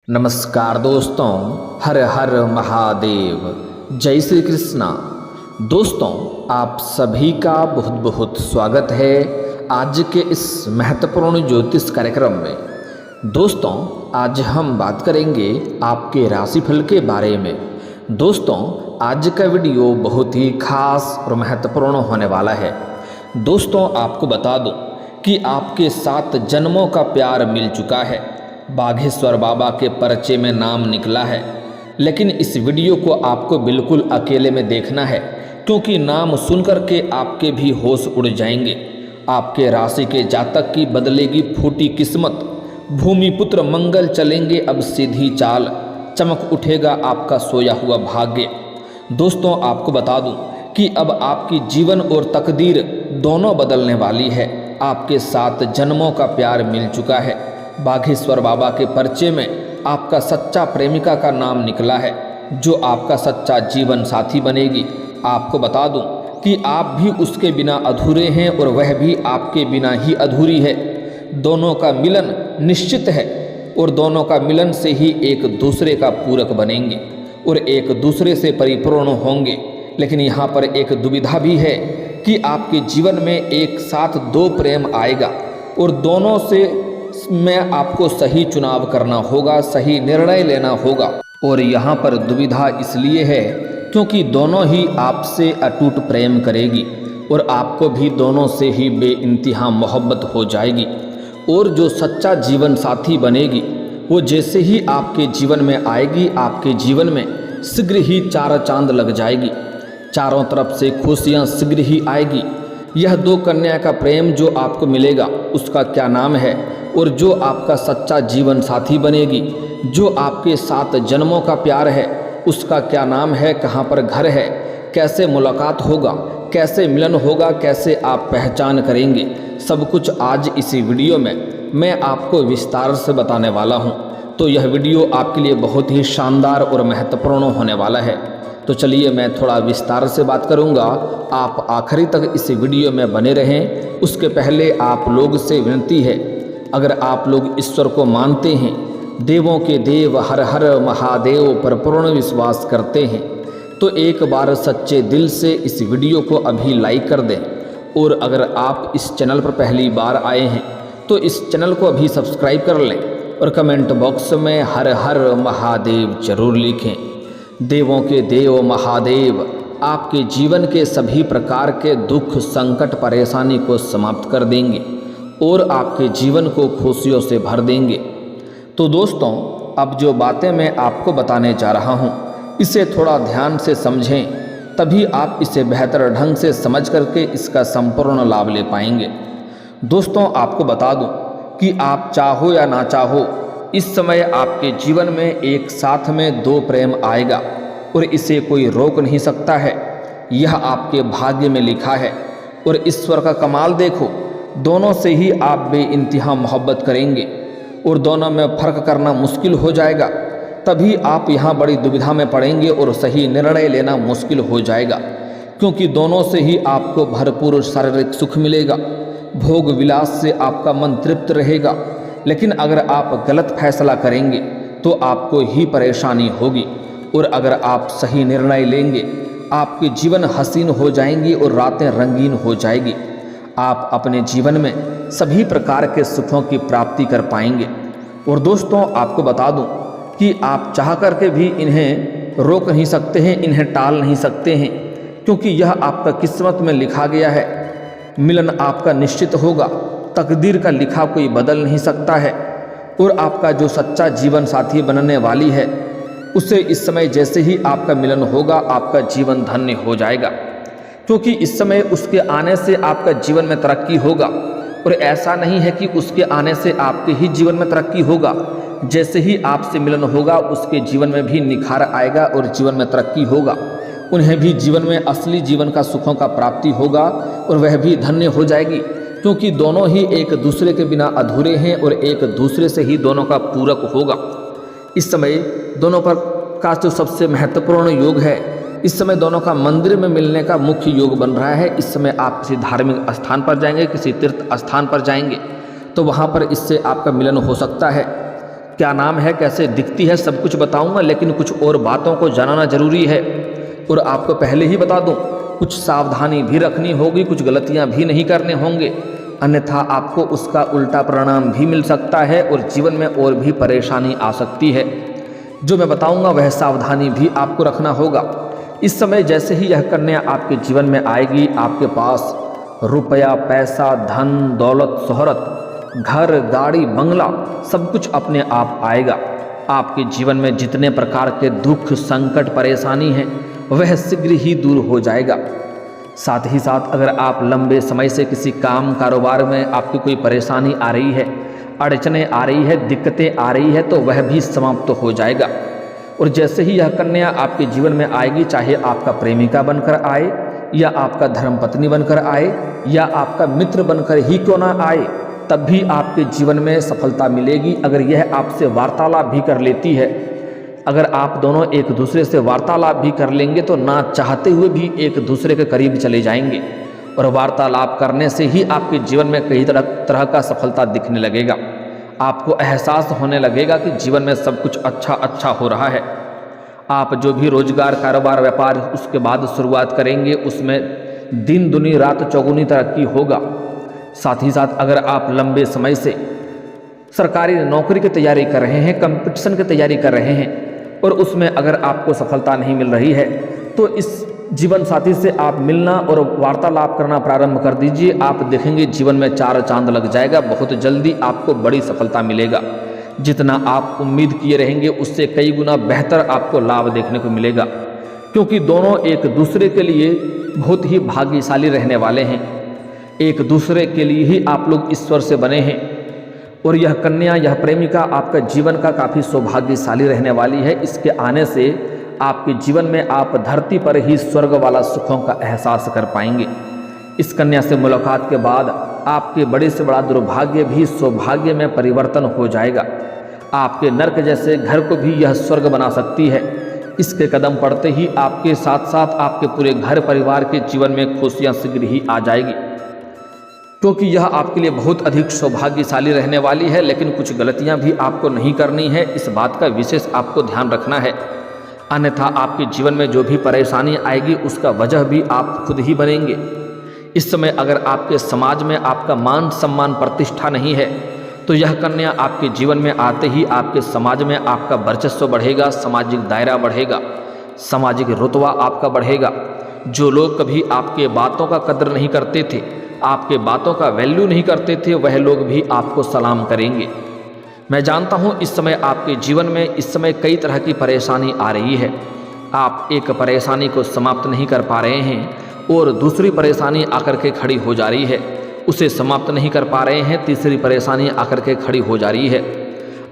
नमस्कार दोस्तों, हर हर महादेव, जय श्री कृष्णा। दोस्तों, आप सभी का बहुत बहुत स्वागत है आज के इस महत्वपूर्ण ज्योतिष कार्यक्रम में। दोस्तों, आज हम बात करेंगे आपके राशिफल के बारे में। दोस्तों, आज का वीडियो बहुत ही खास और महत्वपूर्ण होने वाला है। दोस्तों, आपको बता दूं कि आपके 7 जन्मों का प्यार मिल चुका है। बाघेश्वर बाबा के पर्चे में नाम निकला है, लेकिन इस वीडियो को आपको बिल्कुल अकेले में देखना है, क्योंकि नाम सुनकर के आपके भी होश उड़ जाएंगे। आपके राशि के जातक की बदलेगी फूटी किस्मत। भूमिपुत्र मंगल चलेंगे अब सीधी चाल, चमक उठेगा आपका सोया हुआ भाग्य। दोस्तों, आपको बता दूं कि अब आपकी जीवन और तकदीर दोनों बदलने वाली है। आपके 7 जन्मों का प्यार मिल चुका है। बाघेश्वर बाबा के पर्चे में आपका सच्चा प्रेमिका का नाम निकला है, जो आपका सच्चा जीवन साथी बनेगी। आपको बता दूं कि आप भी उसके बिना अधूरे हैं और वह भी आपके बिना ही अधूरी है। दोनों का मिलन निश्चित है और दोनों का मिलन से ही एक दूसरे का पूरक बनेंगे और एक दूसरे से परिपूर्ण होंगे। लेकिन यहाँ पर एक दुविधा भी है कि आपके जीवन में एक साथ 2 प्रेम आएगा और दोनों से में आपको सही चुनाव करना होगा, सही निर्णय लेना होगा। और यहाँ पर दुविधा इसलिए है क्योंकि दोनों ही आपसे अटूट प्रेम करेगी और आपको भी दोनों से ही बेइंतहा मोहब्बत हो जाएगी। और जो सच्चा जीवन साथी बनेगी वो जैसे ही आपके जीवन में आएगी, आपके जीवन में शीघ्र ही 4 चांद लग जाएगी। चारों तरफ से खुशियाँ शीघ्र ही आएगी। यह 2 कन्या का प्रेम जो आपको मिलेगा उसका क्या नाम है, और जो आपका सच्चा जीवन साथी बनेगी, जो आपके 7 जन्मों का प्यार है, उसका क्या नाम है, कहाँ पर घर है, कैसे मुलाकात होगा, कैसे मिलन होगा, कैसे आप पहचान करेंगे, सब कुछ आज इसी वीडियो में मैं आपको विस्तार से बताने वाला हूँ। तो यह वीडियो आपके लिए बहुत ही शानदार और महत्वपूर्ण होने वाला है। तो चलिए मैं थोड़ा विस्तार से बात करूंगा, आप आखिरी तक इस वीडियो में बने रहें। उसके पहले आप लोग से विनती है, अगर आप लोग ईश्वर को मानते हैं, देवों के देव हर हर महादेव पर पूर्ण विश्वास करते हैं, तो एक बार सच्चे दिल से इस वीडियो को अभी लाइक कर दें। और अगर आप इस चैनल पर पहली बार आए हैं तो इस चैनल को अभी सब्सक्राइब कर लें और कमेंट बॉक्स में हर हर महादेव जरूर लिखें। देवों के देव महादेव आपके जीवन के सभी प्रकार के दुख, संकट, परेशानी को समाप्त कर देंगे और आपके जीवन को खुशियों से भर देंगे। तो दोस्तों, अब जो बातें मैं आपको बताने जा रहा हूँ, इसे थोड़ा ध्यान से समझें, तभी आप इसे बेहतर ढंग से समझ करके इसका संपूर्ण लाभ ले पाएंगे। दोस्तों, आपको बता दूं कि आप चाहो या ना चाहो, इस समय आपके जीवन में एक साथ में 2 प्रेम आएगा और इसे कोई रोक नहीं सकता है। यह आपके भाग्य में लिखा है। और ईश्वर का कमाल देखो, दोनों से ही आप बेइंतहा मोहब्बत करेंगे और दोनों में फ़र्क करना मुश्किल हो जाएगा। तभी आप यहाँ बड़ी दुविधा में पड़ेंगे और सही निर्णय लेना मुश्किल हो जाएगा, क्योंकि दोनों से ही आपको भरपूर शारीरिक सुख मिलेगा, भोग विलास से आपका मन तृप्त रहेगा। लेकिन अगर आप गलत फैसला करेंगे तो आपको ही परेशानी होगी, और अगर आप सही निर्णय लेंगे आपके जीवन हसीन हो जाएंगी और रातें रंगीन हो जाएगी। आप अपने जीवन में सभी प्रकार के सुखों की प्राप्ति कर पाएंगे। और दोस्तों, आपको बता दूं कि आप चाह करके भी इन्हें रोक नहीं सकते हैं, इन्हें टाल नहीं सकते हैं, क्योंकि यह आपका किस्मत में लिखा गया है। मिलन आपका निश्चित होगा, तकदीर का लिखा कोई बदल नहीं सकता है। और आपका जो सच्चा जीवन साथी बनने वाली है, उससे इस समय जैसे ही आपका मिलन होगा, आपका जीवन धन्य हो जाएगा, क्योंकि इस समय उसके आने से आपका जीवन में तरक्की होगा। और ऐसा नहीं है कि उसके आने से आपके ही जीवन में तरक्की होगा, जैसे ही आपसे मिलन होगा उसके जीवन में भी निखार आएगा और जीवन में तरक्की होगा। उन्हें भी जीवन में असली जीवन का सुखों का प्राप्ति होगा और वह भी धन्य हो जाएगी, क्योंकि दोनों ही एक दूसरे के बिना अधूरे हैं और एक दूसरे से ही दोनों का पूरक होगा। इस समय दोनों पर का जो सबसे महत्वपूर्ण योग है, इस समय दोनों का मंदिर में मिलने का मुख्य योग बन रहा है। इस समय आप किसी धार्मिक स्थान पर जाएंगे, किसी तीर्थ स्थान पर जाएंगे, तो वहाँ पर इससे आपका मिलन हो सकता है, क्या नाम है, कैसे दिखती है, सब कुछ बताऊंगा, लेकिन कुछ और बातों को जानना जरूरी है। और आपको पहले ही बता दूं, कुछ सावधानी भी रखनी होगी, कुछ गलतियां भी नहीं करने होंगे, अन्यथा आपको उसका उल्टा परिणाम भी मिल सकता है और जीवन में और भी परेशानी आ सकती है। जो मैं बताऊंगा वह सावधानी भी आपको रखना होगा। इस समय जैसे ही यह कन्या आपके जीवन में आएगी, आपके पास रुपया, पैसा, धन, दौलत, शोहरत, घर, गाड़ी, बंगला सब कुछ अपने आप आएगा। आपके जीवन में जितने प्रकार के दुख, संकट, परेशानी हैं वह शीघ्र ही दूर हो जाएगा। साथ ही साथ अगर आप लंबे समय से किसी काम कारोबार में आपकी कोई परेशानी आ रही है, अड़चने आ रही है, दिक्कतें आ रही है, तो वह भी समाप्त हो जाएगा। और जैसे ही यह कन्या आपके जीवन में आएगी, चाहे आपका प्रेमिका बनकर आए या आपका धर्मपत्नी बनकर आए या आपका मित्र बनकर ही क्यों ना आए, तब भी आपके जीवन में सफलता मिलेगी अगर यह आपसे वार्तालाप भी कर लेती है। अगर आप दोनों एक दूसरे से वार्तालाप भी कर लेंगे तो ना चाहते हुए भी एक दूसरे के करीब चले जाएंगे, और वार्तालाप करने से ही आपके जीवन में कई तरह का सफलता दिखने लगेगा। आपको एहसास होने लगेगा कि जीवन में सब कुछ अच्छा हो रहा है। आप जो भी रोजगार, कारोबार, व्यापार उसके बाद शुरुआत करेंगे, उसमें दिन दुनी रात चौगुनी तरक्की होगा। साथ ही साथ अगर आप लंबे समय से सरकारी नौकरी की तैयारी कर रहे हैं, कंपटीशन की तैयारी कर रहे हैं और उसमें अगर आपको सफलता नहीं मिल रही है, तो इस जीवन साथी से आप मिलना और वार्तालाप करना प्रारंभ कर दीजिए। आप देखेंगे जीवन में 4 चांद लग जाएगा, बहुत जल्दी आपको बड़ी सफलता मिलेगा। जितना आप उम्मीद किए रहेंगे उससे कई गुना बेहतर आपको लाभ देखने को मिलेगा, क्योंकि दोनों एक दूसरे के लिए बहुत ही भाग्यशाली रहने वाले हैं। एक दूसरे के लिए ही आप लोग ईश्वर से बने हैं, और यह कन्या, यह प्रेमिका आपका जीवन का काफ़ी सौभाग्यशाली रहने वाली है। इसके आने से आपके जीवन में आप धरती पर ही स्वर्ग वाला सुखों का एहसास कर पाएंगे। इस कन्या से मुलाकात के बाद आपके बड़े से बड़ा दुर्भाग्य भी सौभाग्य में परिवर्तन हो जाएगा। आपके नर्क जैसे घर को भी यह स्वर्ग बना सकती है। इसके कदम पड़ते ही आपके साथ साथ आपके पूरे घर परिवार के जीवन में खुशियां शीघ्र ही आ जाएगी, क्योंकि यह आपके लिए बहुत अधिक सौभाग्यशाली रहने वाली है। लेकिन कुछ गलतियां भी आपको नहीं करनी है, इस बात का विशेष आपको ध्यान रखना है, अन्यथा आपके जीवन में जो भी परेशानी आएगी उसका वजह भी आप खुद ही बनेंगे। इस समय अगर आपके समाज में आपका मान सम्मान प्रतिष्ठा नहीं है, तो यह कन्या आपके जीवन में आते ही आपके समाज में आपका वर्चस्व बढ़ेगा, सामाजिक दायरा बढ़ेगा, सामाजिक रुतबा आपका बढ़ेगा। जो लोग कभी आपके बातों का कदर नहीं करते थे, आपके बातों का वैल्यू नहीं करते थे, वह लोग भी आपको सलाम करेंगे। मैं जानता हूँ इस समय आपके जीवन में इस समय कई तरह की परेशानी आ रही है। आप एक परेशानी को समाप्त नहीं कर पा रहे हैं और दूसरी परेशानी आकर के खड़ी हो जा रही है, उसे समाप्त नहीं कर पा रहे हैं, तीसरी परेशानी आकर के खड़ी हो जा रही है।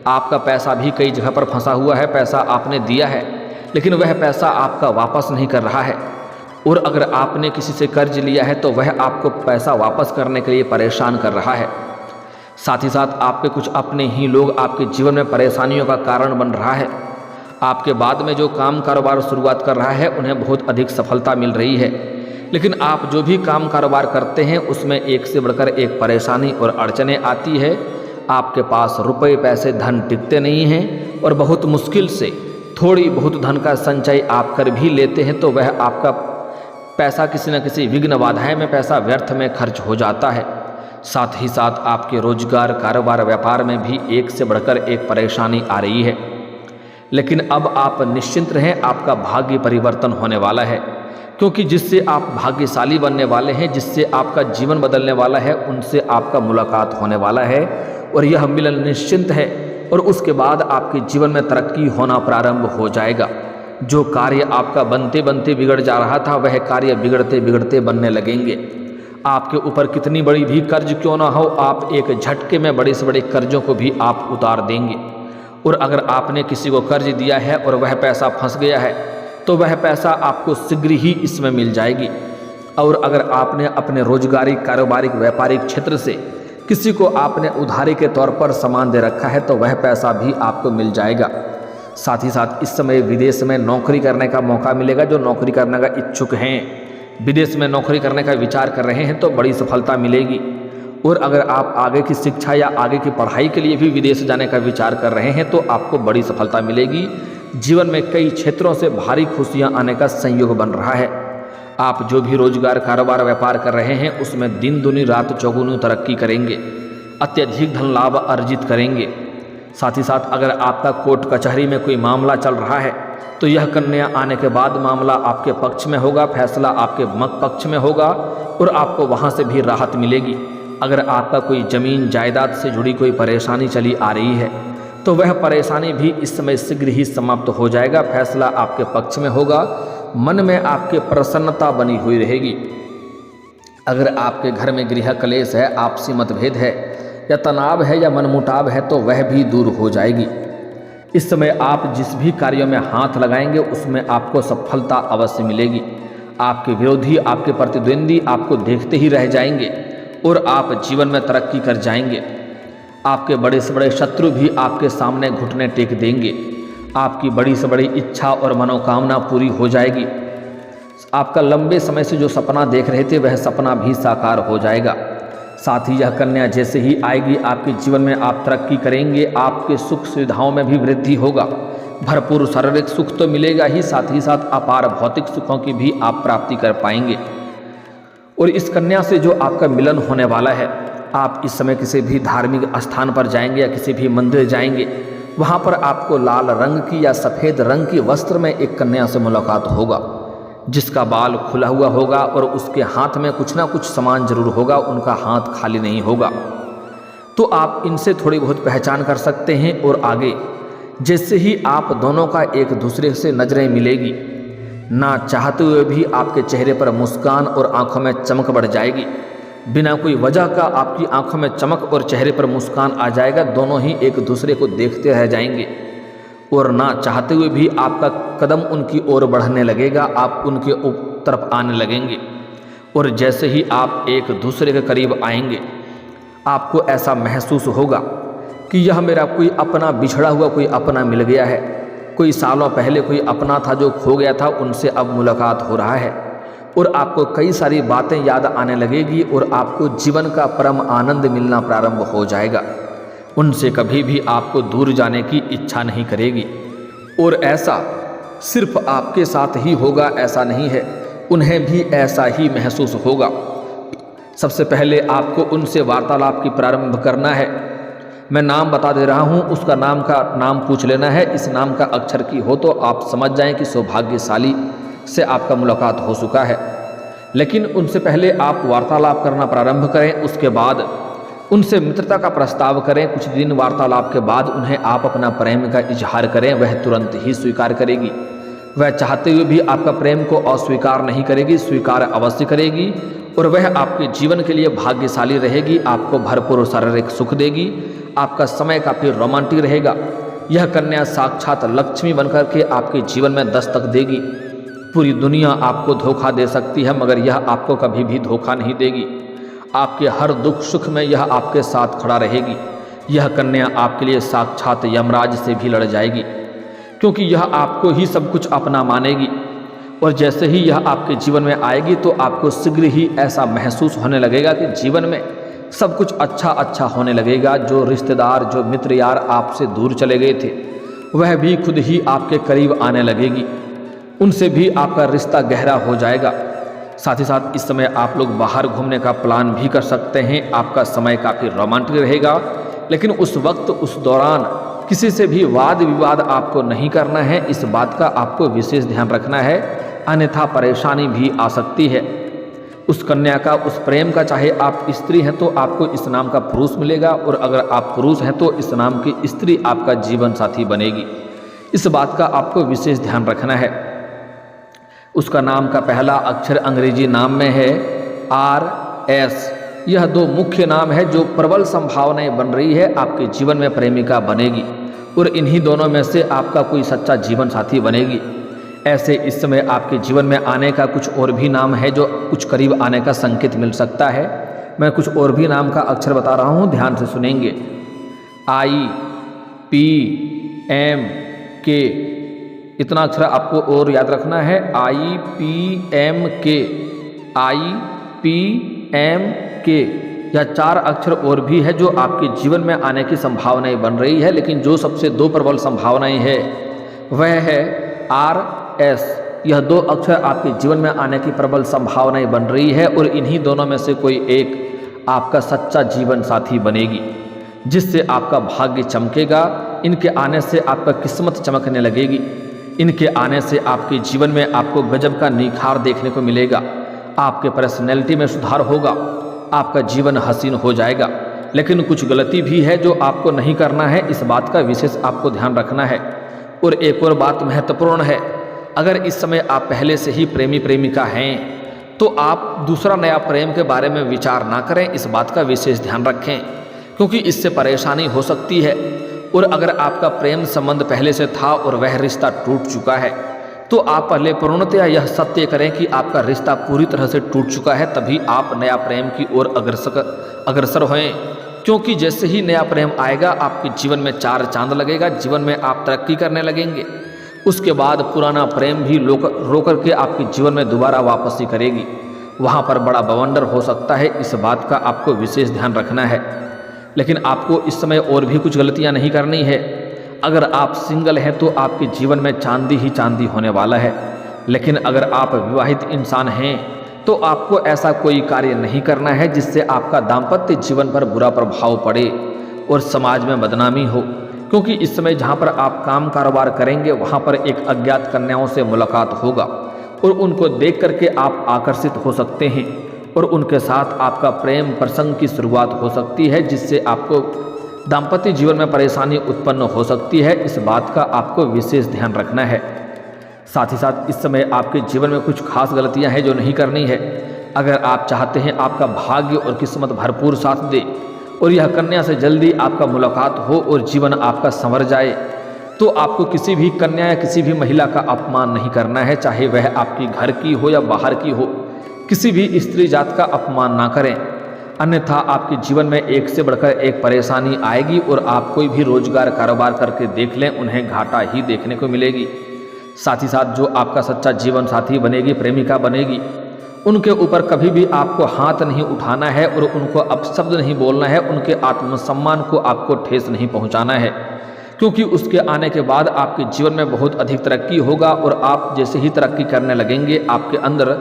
आपका पैसा भी कई जगह पर फंसा हुआ है, पैसा आपने दिया है लेकिन वह पैसा आपका वापस नहीं कर रहा है, और अगर आपने किसी से कर्ज लिया है तो वह आपको पैसा वापस करने के लिए परेशान कर रहा है। साथ ही साथ आपके कुछ अपने ही लोग आपके जीवन में परेशानियों का कारण बन रहा है। आपके बाद में जो काम कारोबार शुरुआत कर रहा है उन्हें बहुत अधिक सफलता मिल रही है, लेकिन आप जो भी काम कारोबार करते हैं उसमें एक से बढ़कर एक परेशानी और अड़चनें आती है। आपके पास रुपए, पैसे, धन टिकते नहीं हैं और बहुत मुश्किल से थोड़ी बहुत धन का संचय आप कर भी लेते हैं तो वह आपका पैसा किसी न किसी विघ्न बाधाएं में पैसा व्यर्थ में खर्च हो जाता है। साथ ही साथ आपके रोजगार, कारोबार, व्यापार में भी एक से बढ़कर एक परेशानी आ रही है, लेकिन अब आप निश्चिंत रहें, आपका भाग्य परिवर्तन होने वाला है, क्योंकि जिससे आप भाग्यशाली बनने वाले हैं, जिससे आपका जीवन बदलने वाला है, उनसे आपका मुलाकात होने वाला है और यह मिलन निश्चिंत है। और उसके बाद आपके जीवन में तरक्की होना प्रारंभ हो जाएगा। जो कार्य आपका बनते बनते बिगड़ जा रहा था वह कार्य बिगड़ते बिगड़ते बनने लगेंगे। आपके ऊपर कितनी बड़ी भी कर्ज क्यों ना हो, आप एक झटके में बड़े से बड़े कर्जों को भी आप उतार देंगे। और अगर आपने किसी को कर्ज दिया है और वह पैसा फंस गया है तो वह पैसा आपको शीघ्र ही इसमें मिल जाएगी। और अगर आपने अपने रोजगारी, कारोबारिक, व्यापारिक क्षेत्र से किसी को आपने उधारी के तौर पर सामान दे रखा है तो वह पैसा भी आपको मिल जाएगा। साथ ही साथ इस समय विदेश में नौकरी करने का मौका मिलेगा। जो नौकरी करने का इच्छुक हैं, विदेश में नौकरी करने का विचार कर रहे हैं तो बड़ी सफलता मिलेगी। और अगर आप आगे की शिक्षा या आगे की पढ़ाई के लिए भी विदेश जाने का विचार कर रहे हैं तो आपको बड़ी सफलता मिलेगी। जीवन में कई क्षेत्रों से भारी खुशियां आने का संयोग बन रहा है। आप जो भी रोजगार, कारोबार, व्यापार कर रहे हैं उसमें दिन दुनी रात चौगुनी तरक्की करेंगे, अत्यधिक धन लाभ अर्जित करेंगे। साथ ही साथ अगर आपका कोर्ट कचहरी में कोई मामला चल रहा है तो यह कन्या आने के बाद मामला आपके पक्ष में होगा, फैसला आपके पक्ष में होगा और आपको वहाँ से भी राहत मिलेगी। अगर आपका कोई जमीन जायदाद से जुड़ी कोई परेशानी चली आ रही है तो वह परेशानी भी इस समय शीघ्र ही समाप्त हो जाएगा, फैसला आपके पक्ष में होगा, मन में आपके प्रसन्नता बनी हुई रहेगी। अगर आपके घर में गृह कलेश है, आपसी मतभेद है या तनाव है या मनमुटाव है तो वह भी दूर हो जाएगी। इस समय आप जिस भी कार्यों में हाथ लगाएंगे उसमें आपको सफलता अवश्य मिलेगी। आपके विरोधी, आपके प्रतिद्वंदी आपको देखते ही रह जाएंगे और आप जीवन में तरक्की कर जाएंगे। आपके बड़े से बड़े शत्रु भी आपके सामने घुटने टेक देंगे। आपकी बड़ी से बड़ी इच्छा और मनोकामना पूरी हो जाएगी। आपका लंबे समय से जो सपना देख रहे थे वह सपना भी साकार हो जाएगा। साथ ही यह कन्या जैसे ही आएगी आपके जीवन में आप तरक्की करेंगे, आपके सुख सुविधाओं में भी वृद्धि होगा। भरपूर शारीरिक सुख तो मिलेगा ही, साथ ही साथ अपार भौतिक सुखों की भी आप प्राप्ति कर पाएंगे। और इस कन्या से जो आपका मिलन होने वाला है, आप इस समय किसी भी धार्मिक स्थान पर जाएंगे या किसी भी मंदिर जाएंगे, वहाँ पर आपको लाल रंग की या सफ़ेद रंग की वस्त्र में एक कन्या से मुलाकात होगा जिसका बाल खुला हुआ होगा और उसके हाथ में कुछ ना कुछ सामान जरूर होगा, उनका हाथ खाली नहीं होगा। तो आप इनसे थोड़ी बहुत पहचान कर सकते हैं। और आगे जैसे ही आप दोनों का एक दूसरे से नजरें मिलेगी, ना चाहते हुए भी आपके चेहरे पर मुस्कान और आंखों में चमक बढ़ जाएगी। बिना कोई वजह का आपकी आंखों में चमक और चेहरे पर मुस्कान आ जाएगा। दोनों ही एक दूसरे को देखते रह जाएंगे और ना चाहते हुए भी आपका कदम उनकी ओर बढ़ने लगेगा, आप उनके तरफ आने लगेंगे। और जैसे ही आप एक दूसरे के करीब आएंगे आपको ऐसा महसूस होगा कि यह मेरा कोई अपना, बिछड़ा हुआ कोई अपना मिल गया है। कोई सालों पहले कोई अपना था जो खो गया था, उनसे अब मुलाकात हो रहा है और आपको कई सारी बातें याद आने लगेगी और आपको जीवन का परम आनंद मिलना प्रारंभ हो जाएगा। उनसे कभी भी आपको दूर जाने की इच्छा नहीं करेगी। और ऐसा सिर्फ आपके साथ ही होगा ऐसा नहीं है, उन्हें भी ऐसा ही महसूस होगा। सबसे पहले आपको उनसे वार्तालाप की प्रारंभ करना है। मैं नाम बता दे रहा हूँ, उसका नाम पूछ लेना है। इस नाम का अक्षर की हो तो आप समझ जाएं कि सौभाग्यशाली से आपका मुलाकात हो चुका है। लेकिन उनसे पहले आप वार्तालाप करना प्रारंभ करें, उसके बाद उनसे मित्रता का प्रस्ताव करें। कुछ दिन वार्तालाप के बाद उन्हें आप अपना प्रेम का इजहार करें, वह तुरंत ही स्वीकार करेगी। वह चाहते हुए भी आपका प्रेम को अस्वीकार नहीं करेगी, स्वीकार अवश्य करेगी और वह आपके जीवन के लिए भाग्यशाली रहेगी। आपको भरपूर शारीरिक सुख देगी, आपका समय काफ़ी रोमांटिक रहेगा। यह कन्या साक्षात लक्ष्मी बनकर के आपके जीवन में दस्तक देगी। पूरी दुनिया आपको धोखा दे सकती है मगर यह आपको कभी भी धोखा नहीं देगी। आपके हर दुख सुख में यह आपके साथ खड़ा रहेगी। यह कन्या आपके लिए साक्षात यमराज से भी लड़ जाएगी क्योंकि यह आपको ही सब कुछ अपना मानेगी। और जैसे ही यह आपके जीवन में आएगी तो आपको शीघ्र ही ऐसा महसूस होने लगेगा कि जीवन में सब कुछ अच्छा होने लगेगा। जो रिश्तेदार, जो मित्र यार आपसे दूर चले गए थे वह भी खुद ही आपके करीब आने लगेगी, उनसे भी आपका रिश्ता गहरा हो जाएगा। साथ ही साथ इस समय आप लोग बाहर घूमने का प्लान भी कर सकते हैं। आपका समय काफ़ी रोमांटिक रहेगा, लेकिन उस वक्त, उस दौरान किसी से भी वाद विवाद आपको नहीं करना है। इस बात का आपको विशेष ध्यान रखना है, अन्यथा परेशानी भी आ सकती है। उस कन्या का, उस प्रेम का, चाहे आप स्त्री हैं तो आपको इस नाम का पुरुष मिलेगा और अगर आप पुरुष हैं तो इस नाम की स्त्री आपका जीवन साथी बनेगी। इस बात का आपको विशेष ध्यान रखना है। उसका नाम का पहला अक्षर अंग्रेजी नाम में है RS। यह दो मुख्य नाम है जो प्रबल संभावनाएं बन रही है आपके जीवन में प्रेमिका बनेगी और इन्हीं दोनों में से आपका कोई सच्चा जीवन साथी बनेगी। ऐसे इस समय आपके जीवन में आने का कुछ और भी नाम है जो कुछ करीब आने का संकेत मिल सकता है। मैं कुछ और भी नाम का अक्षर बता रहा हूँ, ध्यान से सुनेंगे। IPMK, इतना अक्षर आपको और याद रखना है। IPMK या 4 अक्षर और भी है जो आपके जीवन में आने की संभावनाएं बन रही है, लेकिन जो सबसे 2 प्रबल संभावनाएं है वह है RS। यह 2 अक्षर आपके जीवन में आने की प्रबल संभावनाएं बन रही है और इन्हीं दोनों में से कोई एक आपका सच्चा जीवन साथी बनेगी, जिससे आपका भाग्य चमकेगा। इनके आने से आपका किस्मत चमकने लगेगी। इनके आने से आपके जीवन में आपको गजब का निखार देखने को मिलेगा। आपके पर्सनैलिटी में सुधार होगा, आपका जीवन हसीन हो जाएगा। लेकिन कुछ गलती भी है जो आपको नहीं करना है, इस बात का विशेष आपको ध्यान रखना है। और एक और बात महत्वपूर्ण है, अगर इस समय आप पहले से ही प्रेमी प्रेमिका हैं तो आप दूसरा नया प्रेम के बारे में विचार ना करें, इस बात का विशेष ध्यान रखें, क्योंकि इससे परेशानी हो सकती है। और अगर आपका प्रेम संबंध पहले से था और वह रिश्ता टूट चुका है तो आप पहले पूर्णतया यह सत्य करें कि आपका रिश्ता पूरी तरह से टूट चुका है, तभी आप नया प्रेम की ओर अग्रसर होएं। क्योंकि जैसे ही नया प्रेम आएगा आपके जीवन में 4 चांद लगेगा, जीवन में आप तरक्की करने लगेंगे। उसके बाद पुराना प्रेम भी रोकर के आपके जीवन में दोबारा वापसी करेगी। वहाँ पर बड़ा बवंडर हो सकता है, इस बात का आपको विशेष ध्यान रखना है। लेकिन आपको इस समय और भी कुछ गलतियाँ नहीं करनी है। अगर आप सिंगल हैं तो आपके जीवन में चांदी ही चांदी होने वाला है। लेकिन अगर आप विवाहित इंसान हैं तो आपको ऐसा कोई कार्य नहीं करना है जिससे आपका दाम्पत्य जीवन पर बुरा प्रभाव पड़े और समाज में बदनामी हो। क्योंकि इस समय जहाँ पर आप काम कारोबार करेंगे वहाँ पर एक अज्ञात कन्याओं से मुलाकात होगा और उनको देख करके आप आकर्षित हो सकते हैं और उनके साथ आपका प्रेम प्रसंग की शुरुआत हो सकती है, जिससे आपको दाम्पत्य जीवन में परेशानी उत्पन्न हो सकती है। इस बात का आपको विशेष ध्यान रखना है। साथ ही साथ इस समय आपके जीवन में कुछ खास गलतियां हैं जो नहीं करनी है। अगर आप चाहते हैं आपका भाग्य और किस्मत भरपूर साथ दे और यह कन्या से जल्दी आपका मुलाकात हो और जीवन आपका संवर जाए, तो आपको किसी भी कन्या या किसी भी महिला का अपमान नहीं करना है, चाहे वह आपकी घर की हो या बाहर की हो। किसी भी स्त्री जात का अपमान ना करें, अन्यथा आपके जीवन में एक से बढ़कर एक परेशानी आएगी और आप कोई भी रोजगार कारोबार करके देख लें, उन्हें घाटा ही देखने को मिलेगी। साथ ही साथ जो आपका सच्चा जीवन साथी बनेगी, प्रेमिका बनेगी, उनके ऊपर कभी भी आपको हाथ नहीं उठाना है और उनको अपशब्द नहीं बोलना है। उनके आत्मसम्मान को आपको ठेस नहीं पहुंचाना है, क्योंकि उसके आने के बाद आपके जीवन में बहुत अधिक तरक्की होगा और आप जैसे ही तरक्की करने लगेंगे आपके अंदर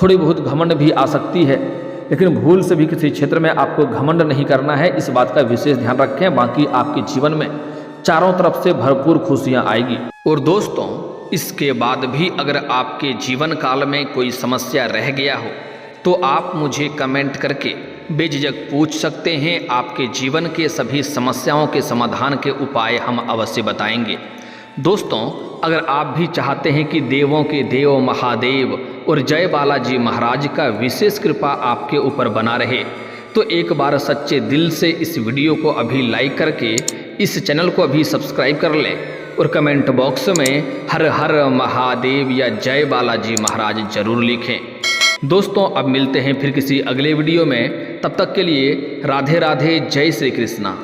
थोड़ी बहुत घमंड भी आ सकती है। लेकिन भूल से भी किसी क्षेत्र में आपको घमंड नहीं करना है, इस बात का विशेष ध्यान रखें। बाकी आपके जीवन में चारों तरफ से भरपूर खुशियां आएगी। और दोस्तों, इसके बाद भी अगर आपके जीवन काल में कोई समस्या रह गया हो तो आप मुझे कमेंट करके बेझिझक पूछ सकते हैं। आपके जीवन के सभी समस्याओं के समाधान के उपाय हम अवश्य बताएंगे। दोस्तों, अगर आप भी चाहते हैं कि देवों के देव महादेव और जय बालाजी महाराज का विशेष कृपा आपके ऊपर बना रहे, तो एक बार सच्चे दिल से इस वीडियो को अभी लाइक करके इस चैनल को अभी सब्सक्राइब कर लें और कमेंट बॉक्स में हर हर महादेव या जय बालाजी महाराज जरूर लिखें। दोस्तों, अब मिलते हैं फिर किसी अगले वीडियो में। तब तक के लिए राधे राधे, जय श्री कृष्णा।